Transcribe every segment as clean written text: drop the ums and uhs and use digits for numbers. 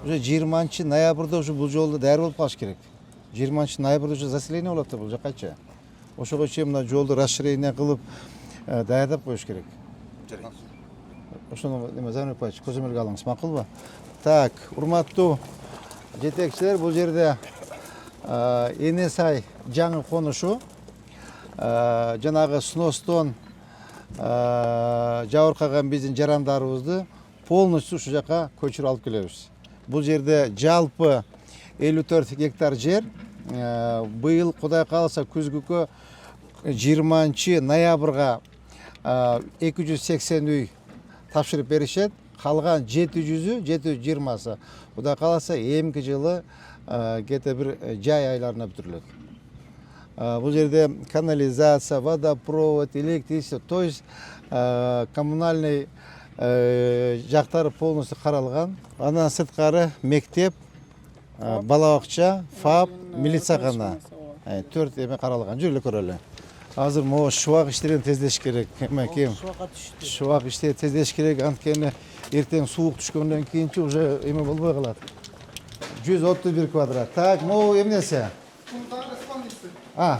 Уже 20 ноябрда уже бул жолду даяр болуп калыш керек. 20 ноябрда уже заселение болот да бул жакача. Ошого чейин мына жолду расширение кылып даярдап коюш керек. Жарайт. Ошону неме Замир Паевич көзөмөлгө алыңыз, макулбу? Так, урматтуу жетекчилер, бул жерде Эне Сай жаңы конушу. Жанагы сностон жабыркаган биздин жарандарыбызды полностью ушу жака көчүрүп алып келебиз. Бул жерде жалпы 54 гектар жер. Быйыл Кудай кааласа күзгүккө 20 ноябрга 280 үй тапшырып беришет. Калган 700-ü, 720-сы Кудай кааласа эмки жылы где-то бир жай айларына бүтүрүлөт. Бул жерде канализация, водопровод, электричество, то есть коммунальный жактары полностью каралган. Андан сырткары мектеп, бала бакча, ФАП, милициякана 4 эме каралган. Жүрүп көрөлү. Азыр могу шубак иштерин тездеш керек. Кем шубак иштери тездеш керек. Анткени эртең суук түшкөндөн кийинчи уже эме болбой калат. 131 квадрат. Так, могу эмнеси?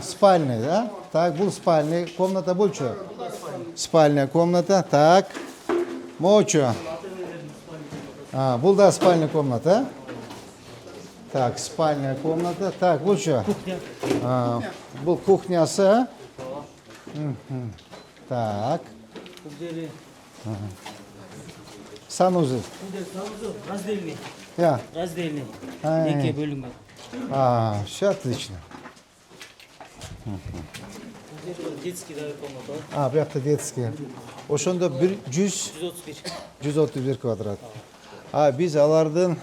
Спальный, да? Так, бул спальный комната болчу. Спальная комната. Так. Мочу. Бул да спальная комната. Так, спальная комната. Так, болчу. Бул кухнясы. Так. Санузел. Раздельный. Я. Раздельный. Эки бөлүнгөн. Все отлично. Детский да комната. Буякта детский. Ошондо 131 квадрат. Биз алардын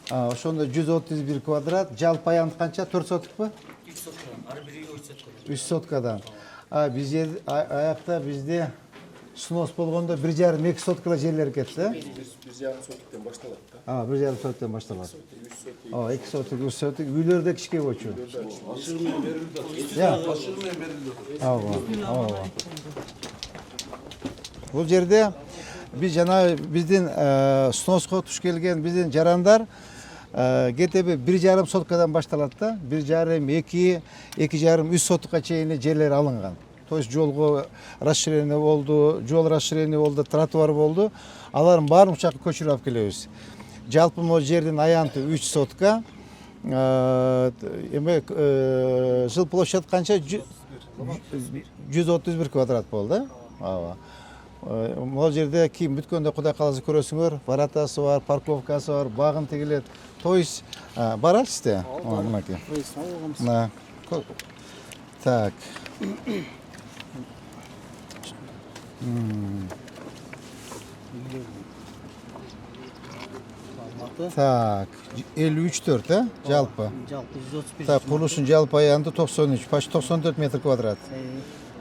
ошондо 131 квадрат, жалпы аянт канча? 4 соткпу? 3 соткадан. Ар бири 3 соткадан. 3 соткадан. Биз аякта бизде снос болгондо 1,5-2 соткалар жерлер кетти, да? 1,5 соттан башталат да. 1,5 соттан башталат. 2 соток, 3 соток. Үйлөр да кичке болчу. Ашыгы менен берилди. Ашыгы менен берилди. Бул жерде биз жана биздин сноско туш келген биздин жарандар кетеби 1,5 соткадан башталат да. 1,5, 2,5, 3 соткка чейин жерлер алынган. То есть жолго расширение болду, жол расширение болду, тротуар болду. Алардын баарын учакка көчүрүп алып келебиз. Жалпы могу жердин аянты 3 сотка. Эме жыл площадь канча? 131 квадрат болду, да? Могу жерде кийин бүткөндө Кудай кааласа көрөсүңөр, воротасы бар, парковкасы бар, багын тигилет. То есть барасыз да? Мынакей. Так. Так, 53-4, да? Жалпы. Жалпы 131. Так, курулушун жалпы аянты 93, почти 94 метр квадрат.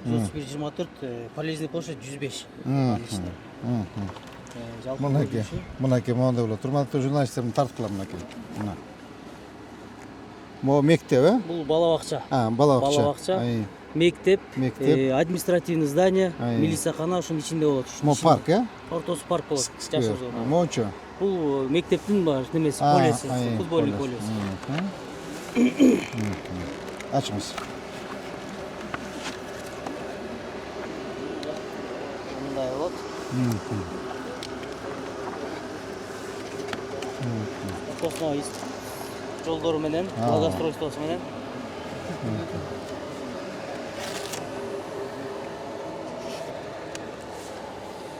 131-24, полезный площадь 105. Мынакей, мондай болот. Урматтуу журналисттердин тартып кылам мынакей. Могу мектеп, э? Бул бала бакча. Бала бакча. Мектеп, административный здание, милициякана ошонун ичинде болот. Мо парк, э? Ортосу парк болот. Жашоо зона. Мочу. Бул мектептин бар немеси, полиси, футбольный полис. Ачыңыз. Мындай болот. Ортосуна жолдору менен, благоустройствосу менен.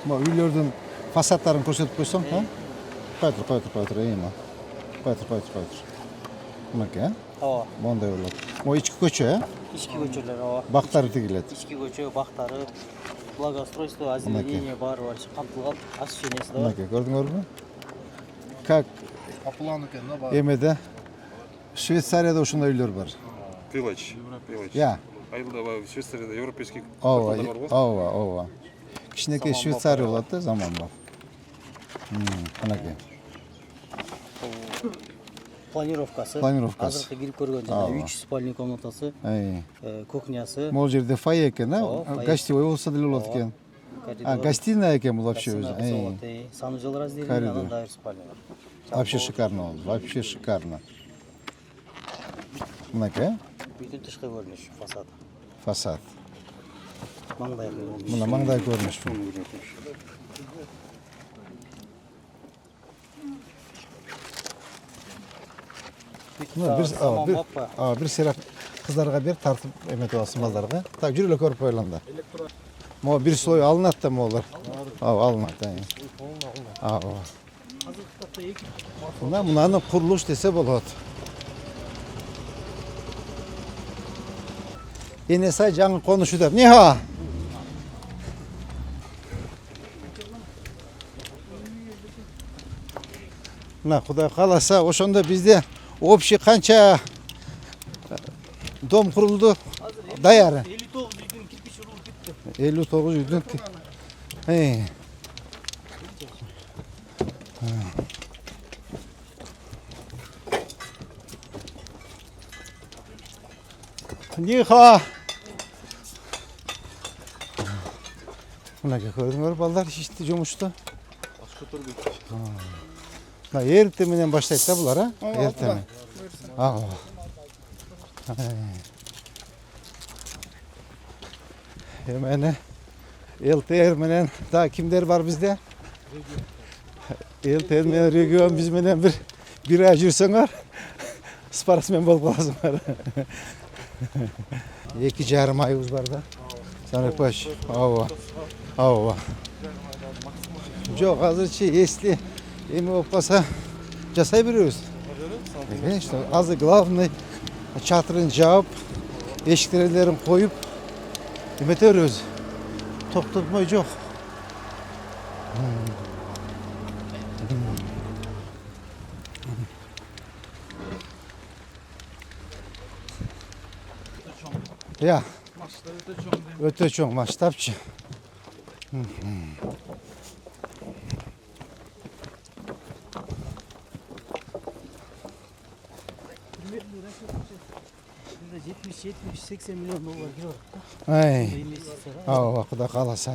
Үйлөрдүн фасадтарын көрсөтүп койсоң, Койтур, эми. Койтур. Мынакей, э? Ооба. Мондай болот. Могу ички көчө, э? Ички көчөлөр, ооба. Бактары тигилет. Ички көчө, бактары, благоустройство, озеленение баары бар, камтылган, освещениеси да бар. Мынакей, көрдүңөрбү? Как План экен да бар. эмеде Швейцарияда ушундай үйлөр бар. Пилач. Я. Айылда Швейцарияда европейский Ооба, бар го. ооба. Кичинекей Швейцария болот да, заман бар. Мынакей. Планировкасы. Азыркы кирип көргөн жана 3 спальный комнатасы, кухнясы. Могу жерде фойе экен, да? Гостевой болсо деле болот экен. Гостиная экен бул вообще өзү. Санузел разделенный, анан дайыр спальня бар. Вообще шикарно oldu. Вообще шикарно. Мынаки, Bütün тышкы көрүнүш фасад. фасад. Маңдай көрүнүш. Мына маңдай көрүнүш. Bir сыйрак кыздарга бер, тартып эметип алсын балдарга. Так, жүрүлө көрүп коеланда. Мо bir слой алынат да молар. Алынат. Мынаны курулуш десе болот. Енесай жаңы конушуда. Неха? Мына Кудай кааласа, ошондо бизде общий канча дом курулду? Даяры. 59 үйдүн кирпич урулуп бүттү. 59 үйдүн. Ниха. Мынака көрдүңөр балдар ишти жумушту. Мына эрте менен баштайт да булар, а? Эрте менен. Эмени ЛТР менен да кимдер бар бизде? ЛТР менен регион биз менен бир ай жүрсөңөр спортсмен болуп каласыңар. 2,5 айыбыз бар да. Саныкбаш. Ооба. Жок, азырчы если эми болуп калса жасай беребиз. Конечно, азыр главный чатырын жаап, эшик-терезелерин коюп эмете беребиз. Токтотмой жок. Ya. Öte çoğ масштабчы. $70, $80 миллион кирип Ай. Кудай кааласа.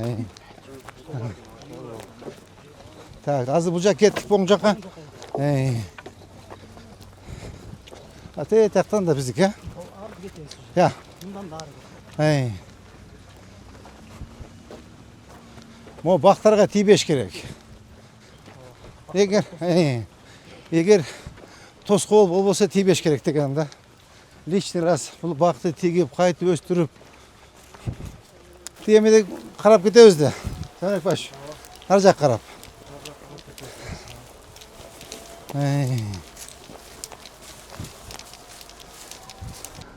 Так, азыр бул жака кеттик боң жака. Тактан да биздики, Я. Мындан да ары. Мо бактарга тийбеш керек. Эгер тоскоол болбосо тийбеш керек деген да. Личный раз бул бакты тийгип, кайтып өстүрүп тиемеде карап кетебиз да. Саныкбаш. Ар жак карап.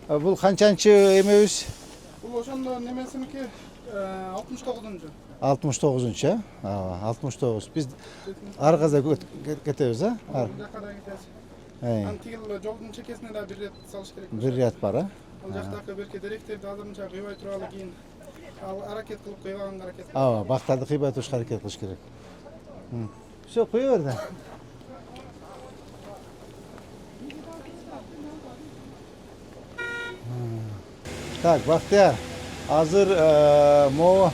Бул канчанчы эмебиз? Бул ошондо немесиники 69-нчу. 69-нчу, 69. Биз ар каза кетебиз, а? Жакка да кетебиз. Антигил жолдун чекесине да бир рет салыш керек. Бир рет бар, а? Ал жактагы берке деректерди азырынча кыйбай туралы кийин ал аракет кылып кыйбаганга аракет. Бактарды кыйбай турушка аракет кылыш керек. Всё, кое бер да. Так, Бактияр, азыр мо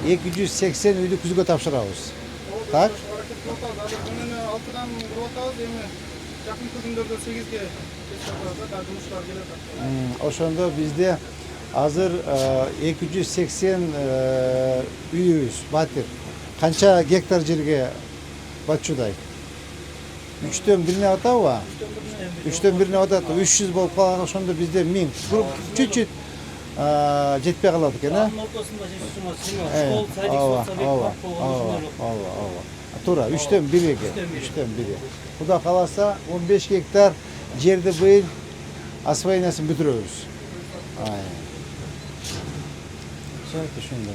280 үйдү күзгө тапшырабыз. Так? Аракет кылып атабыз. Азыр күнүнө 6-дан кылып атабыз, эми жакынкы күндөрдө 8-ге да жумуштар келе атат. Ошондо бизде азыр 280 үйүбүз, батир. Канча гектар жерге батчудай? 3-төн 1-ине атабы? 3-төн 1-ине атат. 300 болуп калган ошондо бизде 1000. Чуть-чуть жетпей калат экен, а? Школ, садик, соцсовет, Туура, 3-төн 1-ге. 3-төн 1-ге. Кудай кааласа 15 гектар жерди быйыл освоениясын бүтүрөбүз. Ошондой.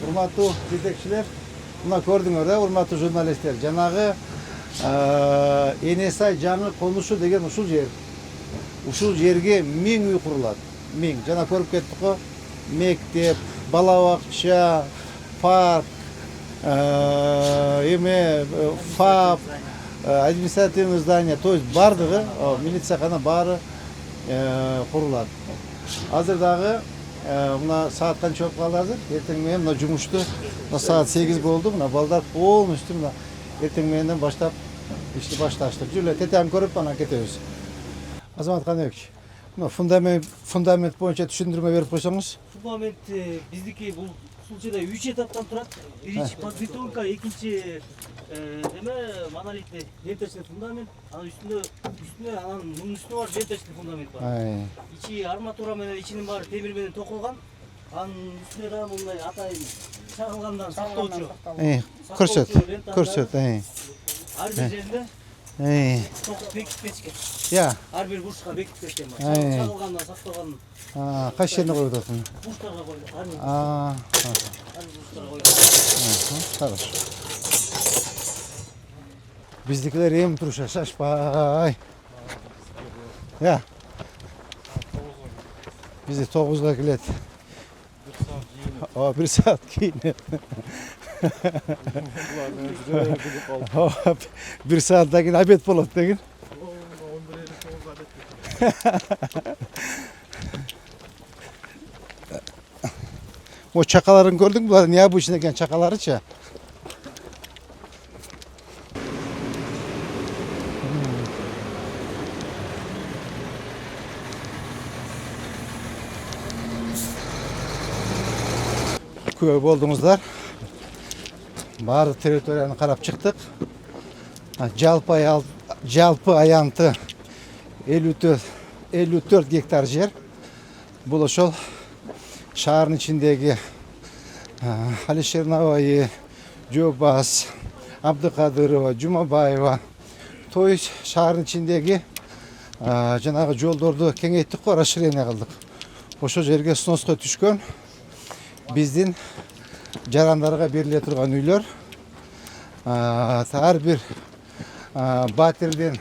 Урматтуу жетекчилер, мына көрдүңөр да, урматтуу журналисттер. Жанагы Енесай жаңы конушу деген ушул жер. Ушул жерге 1000 үй курулат. 1000. Жана көрүп кеттик го. Мектеп, бала бакча, парк, ФАП, административный здание, то есть бардыгы, милицияхана баары курулат. Азыр дагы мына саат канча болуп калды азыр? Эртең менен мына жумушту саат 8 болду. Мына балдар полностью мына эртең менен баштап İşte başlaştık. Jüle teten görüp bana ketebiz. Azamat Kanebek. Fundament boyunca düşündürme verip koysanız. Fundament bizdiki bu случайда 3 этаптан турат. Биринчи подбетонка, экинчи деме монолитный ленточный фундамент, анын үстүнө анан мунун үстүнө бар ленточный фундамент бар. Ичи арматура менен ичинин баары темир менен токулган. Анын үстүнө да мындай атайын чагылгандан сактоочу. Көрсөт. Ар бир жеринде токуп бекитип кетишкен. Ya. Ар бир бурчка бекитип кеткен бар. Чагылгандан сакталган. Kaç yerine koydu atını? Бурчтарга койду. Ар бир бурчтарга койду. Хорошо. Bizdekiler yem turuşa şaşpay. Ya. Bizde 9'da kilet. 1 saat giyinir. 1 saat dagin abet bolot degin. O çakaların gördün mü? Bunlar niye bu içindeki çakaları ça? Köy oldunuzlar. Bari teritoriyani qarab chiqdik. Jalpı ayantı 54 gektar yer. Bu da şol şehrin içindeki Alişer Navayi, Cobas, Abdülkadirova, Cumabayeva, Toy şehrin içindeki janağı жолдорду kengeyttik ko, расширение kıldık. Oşo жерге сноска түшкөн биздин жарандарга бериле турган үйлөр. Ар бир батирдин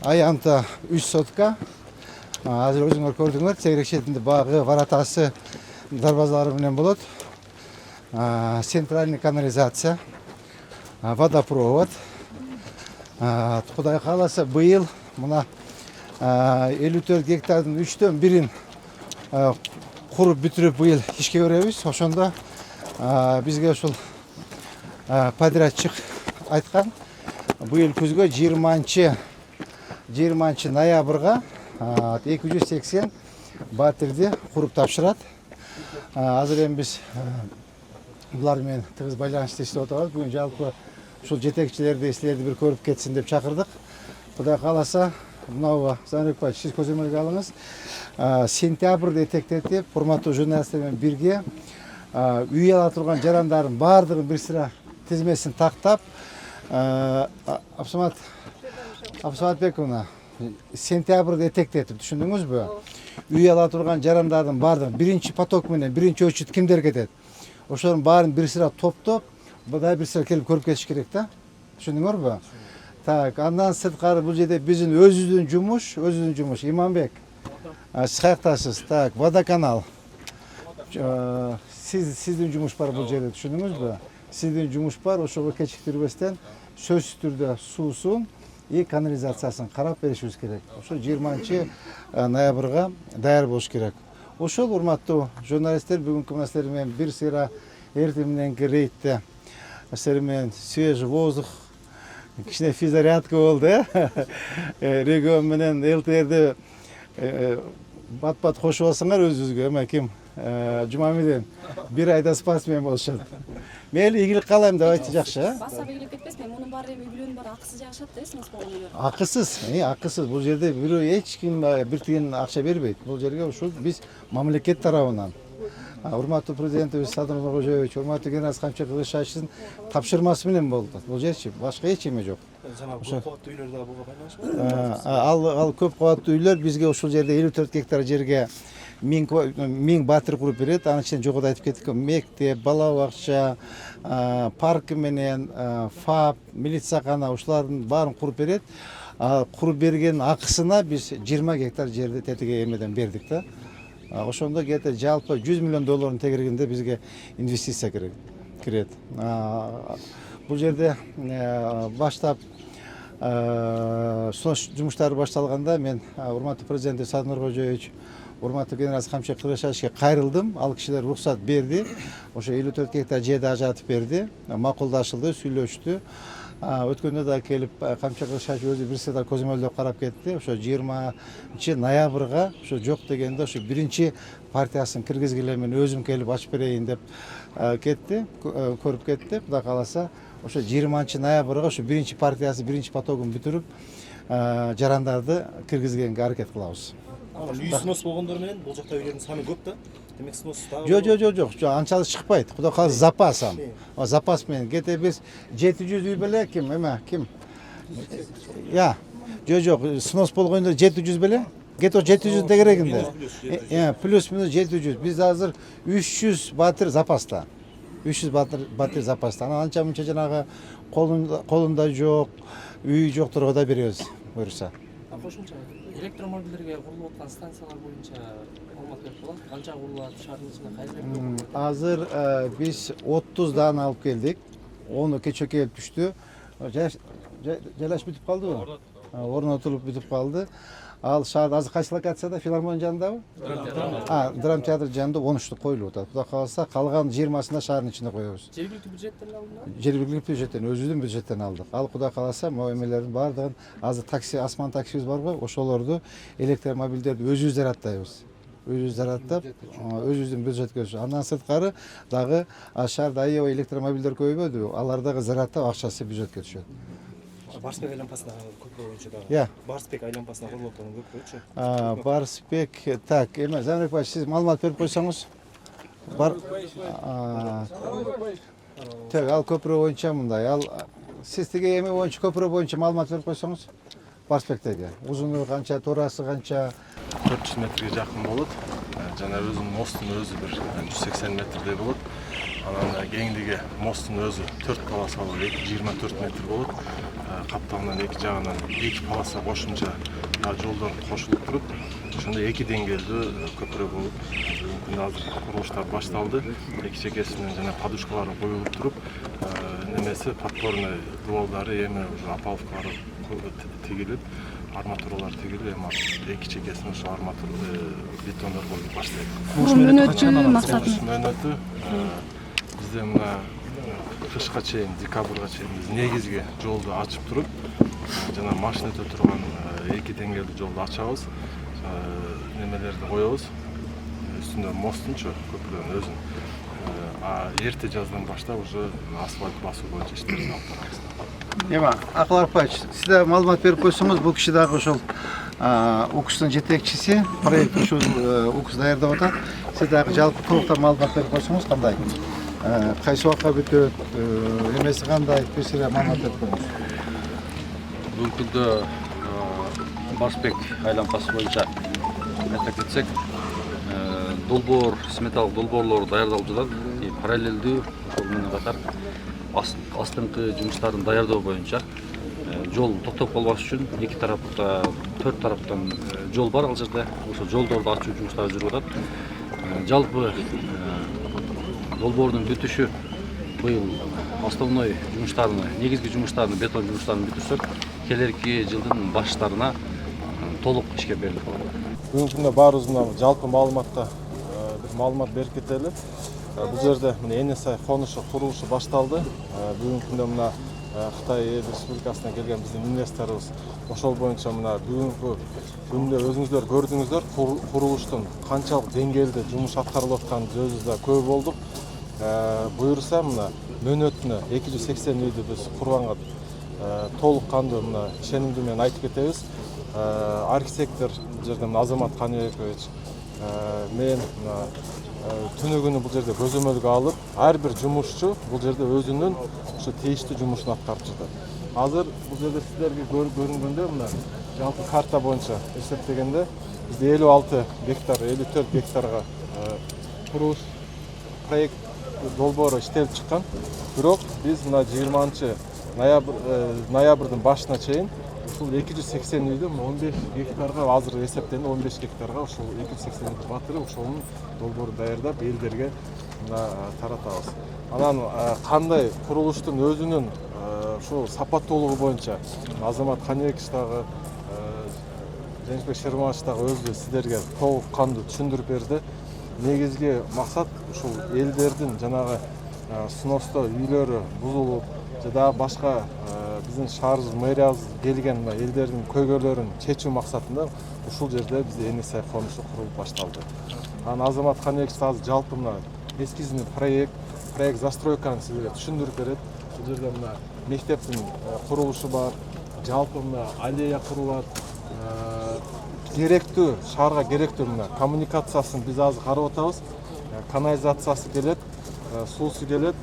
аянта 3 сотка. Азыр өзүңөр көрдүңөр, чегерек четинде багы, варатасы, дарбазалары менен болот. Центральный канализация, водопровод. Кудай кааласа быйыл мына 54 гектардын 3төн 1-ин куруп бүтүрүп быйыл ишке беребиз. Ошондо бизге ушул подрядчик айткан быйыл күзгө 20 ноябрга 280 батирди куруп тапшырат. Азыр эми биз булар менен тыгыз байланышта иштеп атабыз. Бүгүн жалпы ушул жетекчилерди силерди бир көрүп кетсин деп чакырдык. Кудай кааласа, мынау Заныбек бай, сиз көзөмөлгө алыңыз. Сентябрда этектетип, урматтуу журналисттер менен бирге үй ала турган жарандардын баардыгын бир sıra тизмесин тактап, Абсамат Бековна, сентябрда этектетип, түшүндүңүзбү? Үй ала турган жарандардын баардыгын биринчи поток менен, биринчи өчүт кимдер кетет? Ошолордун баарын бир sıra топтоп, буда бир sıra келип көрүп кетиш керек да. Түшүндүңөрбү? Так, андан сырткары бул жерде биздин өзүбүздүн жумуш, Иманбек. Сиз каяктасыз? Так, водоканал. Сиздин жумуш бар бул жерде, түшүндүңүзбү? Сиздин жумуш бар, ошого кечиктирбестен сөзсүз түрдө суусун и канализациясын карап беришибиз керек. Ошо 20 ноябрга даяр болуш керек. Ошол урматтуу журналисттер, бүгүнкү маселер менен бир sıra эртең мененки рейдте силер менен свежий воздух, кичине физзарядка болду, регион менен ЛТРди бат-бат кошуп алсаңар өзүңүзгө, эме ким Жумамеден бир айда спортсмен болушат. Мейли ийгилик каалайм деп айтты, жакшы. Баса ийгилик кетпес, мен мунун баары эми үйлөнүн баары акысыз жагышат да, эсиңиз болгон эле. Акысыз. Бул жерде бирөө эч ким бир тиен акча бербейт. Бул жерге ушул биз мамлекет тарабынан урматтуу президентибиз Садыр Нуркожоевич, урматтуу генерал Камчы Кылычбаевичтин тапшырмасы менен болду. Бул жерчи башка эч эме жок. Жана көп кабаттуу үйлөр да буга байланышпайбы? Ал көп кабаттуу үйлөр бизге ушул жерде 54 гектар жерге 1000 батир куруп берет. Анын ичинде жогоруда айтып кеттик, мектеп, бала бакча, парк менен ФАП, милициякана ушулардын баарын куруп берет. Куруп берген акысына биз 20 гектар жерди тетиге эмеден бердик да. Ошондо где-то жалпы $100 миллион тегерегинде бизге инвестиция кирет. Бул жерде баштап жумуштары башталганда мен урматтуу президент Садыр Нуркожоевич, урматтуу генерал Камчы Кылычбаевичке кайрылдым. Ал кишилер уруксат берди. Ошо 54 гектар жерди ажыратып берди. Макулдашылды, сүйлөштү. өткөндө да келип камча кылышач өзү бир сыйдар көзөмөлдөп карап кетти. Ошо 20 ноябрга ошо жок дегенде ошо биринчи партиясын киргизгиле мен өзүм келип ачып берейин деп кетти, көрүп кетти. Кудай кааласа ошо 20 ноябрга ошо биринчи партиясы биринчи потогун бүтүрүп жарандарды киргизгенге аракет кылабыз. Үй снос болгондор менен бул жакта үйлөрдүн саны көп да. Демек снос дагы. Жок, анчалык чыкпайт. Кудай кааласа запас ам. Запас менен кете биз 700 үй беле ким? Я. Жок, снос болгондор 700 беле. Кете 700 дегерегинде. Плюс-минус 700. Биз азыр 300 батыр запаста. 300 батыр запаста. Анча мынча жанагы колунда жок, үй жокторго да беребиз, буюрса. Кошумча электромобилдерге курулуп аткан станциялар боюнча маалымат берип болот. Канча курулат, шаардын ичинде кайсы? Азыр биз 30 дан алып келдик. 10 кече келип түштү. Жайлаш бүтүп калдыбы? Орнотулуп бүтүп калды. Ал шаар азыр кайсы локацияда? Филармония жанындабы? Драм театр жанында 13 коюлуп атат. Кудай кааласа калган 20-сына шаардын ичинде коебуз. Жергиликтүү бюджеттен алынды? Жергиликтүү бюджеттен, өзүбүздүн бюджеттен алдык. Ал Кудай кааласа могу эмелердин баардыгын азыр такси, асман таксибиз барбы? Ошолорду электромобилдерди өзүбүз зараттайбыз. Өзүбүз зараттап, өзүбүздүн бюджетке. Андан сырткары дагы шаарда аябай электромобилдер көбөйбөдүбү? Алар дагы зараттап акчасы бюджетке түшөт. Барспек айланпасына көпүрө боюнча дагы. Я. Барспек айланпасына курулуп аткан көпүрөчү. Барспек, так, Замирбек баш, сиз маалымат берип койсоңуз. Так, ал көпүрө боюнча мындай, ал сиз тиги эме боюнча көпүрө боюнча маалымат берип койсоңуз. Барспектеги узунлугу канча, турасы канча? 400 метрге жакын болот. Жана өзүнүн мостун өзү бир 180 метрдей болот. Анан кеңдиги мосттун өзү 4 полосалуу 24 метр болот. Капталынан эки жагынан 2 полоса кошумча жолдор кошулуп туруп, ошондо 2 деңгээлдүү көпүрө болуп, бүгүнкү азыр курулуштар башталды. Эки чекесинен жана подушкалары коюлуп туруп, немеси подпорный дуалдары эми уже опаловкалары тигилип, арматуралар тигилип, эми эки чекесине ошо арматура бетондор коюлуп баштайт. Мөөнөтү максаты Мөөнөтү бизде мына кышка чейин, декабрга чейин биз негизги жолду ачып туруп, жана машина өтө турган 2 деңгээлдүү жолду ачабыз. Немелерди коебуз. Үстүндө мосттунчу көпүрөнүн өзүн. Эрте жаздан баштап уже асфальт басуу боюнча иштерди алып барабыз. Эма, Акыл Арпаевич, сиз да маалымат берип койсоңуз, бул киши дагы ошол УКСтын жетекчиси, проект ушул УКС даярдап атат. Сиз дагы жалпы толуктап маалымат берип койсоңуз кандай? Кайсы убакка бүтөт, эмеси кандай, бир маалымат берип коюңуз. Бүгүнкү күндө Барспек айланпасы боюнча айта кетсек, долбоор, сметалык долбоорлор даярдалып жатат. Параллелдүү ошол менен катар астыңкы жумуштардын даярдоо боюнча жол токтоп калбаш үчүн эки тарапта, 4 тараптан жол бар ал жерде. Ошо жолдорду ачуу жумуштары жүрүп атат. Жалпы долбоордун бүтүшү быйыл основной жумуштарны, негизги жумуштарны, бетон жумуштарын бүтүрсөк, келерки жылдын баштарына толук ишке берилип калат. Бүгүнкү күндө баарыбыз мына жалпы маалыматка бир маалымат берип кетели. Бул жерде мына НСА конушу курулушу башталды. Бүгүнкү күндө мына Кытай Эл Республикасынан келген биздин инвесторубуз ошол боюнча мына бүгүнкү күндө өзүңүздөр көрдүңүздөр, курулуштун канчалык деңгээлде жумуш аткарылып атканын өзүбүз да көрүп болдук. Буюрса мына мөөнөтүнө 280 үйдү биз курганга толук кандуу мына ишенимдүү менен айтып кетебиз. Архитектор бул жерде мына Азамат Каныбекович, мен түнөгүнү бул жерде көзөмөлгө алып, ар бир жумушчу бул жерде өзүнүн ошо тийиштүү жумушун аткарып жатат. Азыр бул жерде сиздерге көрүнгөндө мына жалпы карта боюнча эсептегенде бизде 56 гектар, 54 гектарга курулуш проект долбоору иштелип чыккан. Бирок биз мына 20 ноябрдын башына чейин ушул 280 үйдө 15 гектарга азыр эсептенди, 15 гектарга ушул 280 үйдү батырып, ошонун долбоорун даярдап элдерге таратабыз. Анан кандай курулуштун өзүнүн ушул сапаттуулугу боюнча Азамат Каныбекович дагы, Женишбек Шерманович дагы өзү сиздерге толук кандуу түшүндүрүп берди. Негизги максат ушул элдердин жанагы сносто үйлөрү бузулуп, жада башка биздин шаарыбыз мэриябыз келген элдердин көйгөйлөрүн чечүү максатында ушул жерде бизде НСА конушу курулуп башталды. Анан Азамат Каныбекович азыр жалпы мына эскизный проект застройканы силерге түшүндүрүп берет. Бул жерде мына мектептин курулушу бар, жалпы мына аллея курулат, керектүү шаарга керектүү мына коммуникациясын биз азыр карап атабыз. Канализациясы келет, суусу келет.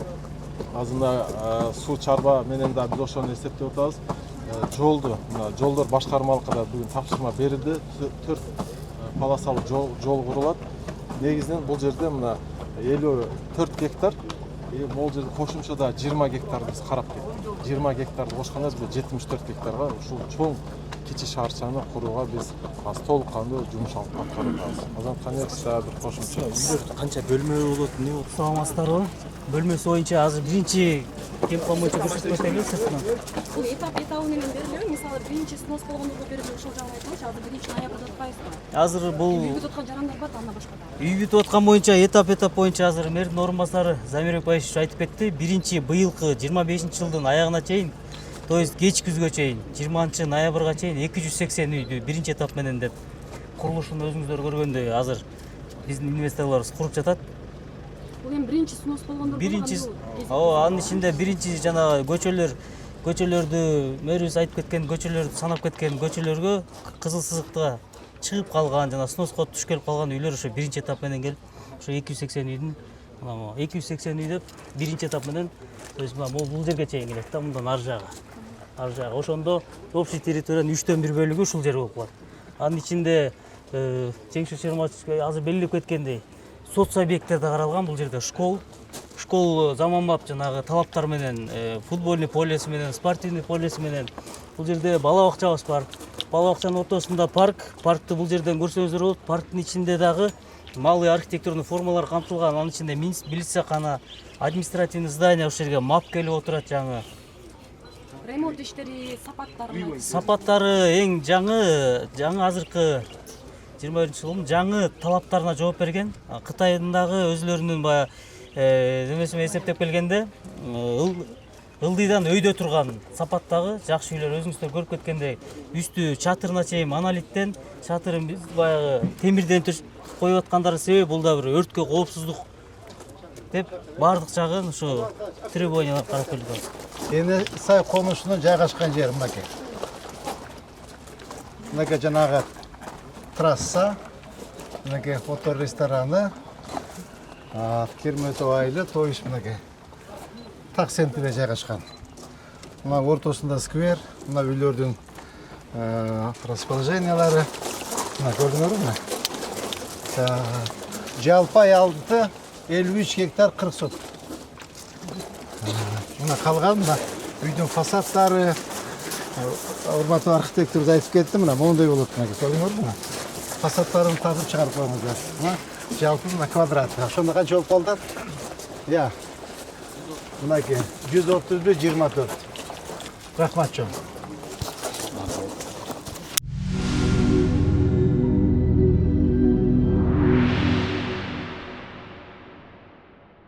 Азыр мына суу чарба менен да биз ошону эсептеп атабыз. Жолдор башкармалыкка да бүгүн тапшырма берилди. 4 полосалуу жол курулат. Негизинен бул жерде мына 54 гектар, бул жерде кошумчада 20 гектар биз карап кеттик. 20 гектарды кошкондо бизде 74 гектарга ушул чоң кичи шаарчаны курууга биз азыр толук кандуу жумуш алып аткарып атабыз. Азамат Каныбекович да бир кошумча. Үйлөрдү канча бөлмө болот, эмне болот? Саламатсыздарбы? Бөлмөсү боюнча азыр биринчи кемпан боюнча көрсөтүп өтөлү сыртынан. Бул этап менен берилеби? Мисалы биринчи снос болгондорго берилип ошол жагын айтыңызчы. Азыр биринчи ноябрда атпайсызбы? Азыр бул Үй бүтүп аткан жарандар бар, андан башка да. үй бүтүп аткан боюнча этап боюнча азыр мэрдин орун басары Замирбек Байшевич айтып кетти. Биринчи быйылкы 25-жылдын аягына чейин, то есть кеч күзгө чейин 20-ноябрга чейин 280 үйдү биринчи этап менен деп курулушун өзүңүздөр көргөндөй азыр биздин инвесторлорубуз куруп жатат. Бул эми биринчи снос болгондор Биринчи анын ичинде биринчи жанагы көчөлөрдү мэрибиз айтып кеткен көчөлөрдү санап кеткен көчөлөргө кызыл сызыкта чыгып калган жана сноска туш келип калган үйлөр ошо биринчи этап менен келип ошо 280 үйдүн 280 үй деп биринчи этап менен то есть бул жерге чейин келет да, мындан ар жагы ошондо общий территориянын 3/1 бөлүгү ушул жер болуп калат. Анын ичинде Жеңиш Чермачевич азыр белгилеп кеткендей соц объекттер да каралган. Бул жерде школ заманбап жанагы талаптар менен, футбольный полеси менен, спортивный полеси менен. Бул жерде бала бакчабыз бар. Бала бакчанын ортосунда паркты бул жерден көрсөңүздөр болот. Парктын ичинде дагы малый архитектурный формалар камтылган. Анын ичинде милициякана, административный здание ошол жерге мап келип отурат жаңы. Ремонт иштери, Сапаттары эң жаңы азыркы 21-жылдын жаңы талаптарына жооп берген. Кытайдын дагы өзлөрүнүн баягы немесине эсептеп келгенде ылдыйдан өйдө турган сапаттагы жакшы үйлөр өзүңүздөр көрүп кеткендей үстү чатырына чейин монолиттен, чатырын биз баягы темирден коюп аткандары себеби бул да бир өрткө коопсуздук деп баардык жагын ушу требованиялар карап келген. НСА конушунун жайгашкан жери мынакей. Мынакей жанагы трасса, мынакей фото рестораны, Кермет айылы, то есть мынакей так центрде жайгашкан. Мына ортосунда сквер, мына үйлөрдүн расположениялары, мына көрдүңөрбү мына. Жалпы аялды 53 гектар 40 соток. Мына калган мына үйдүн фасадтары, урматтуу архитекторду айтып кетти, мына моундай болот мына. Көрдүңөрбү мына? Фасадтарын тазып чыгарып койгонбуз. Мына жалпы мына квадрат. Ошондо канча болуп калды? Я. Мынакей 131-24. Рахмат чоң.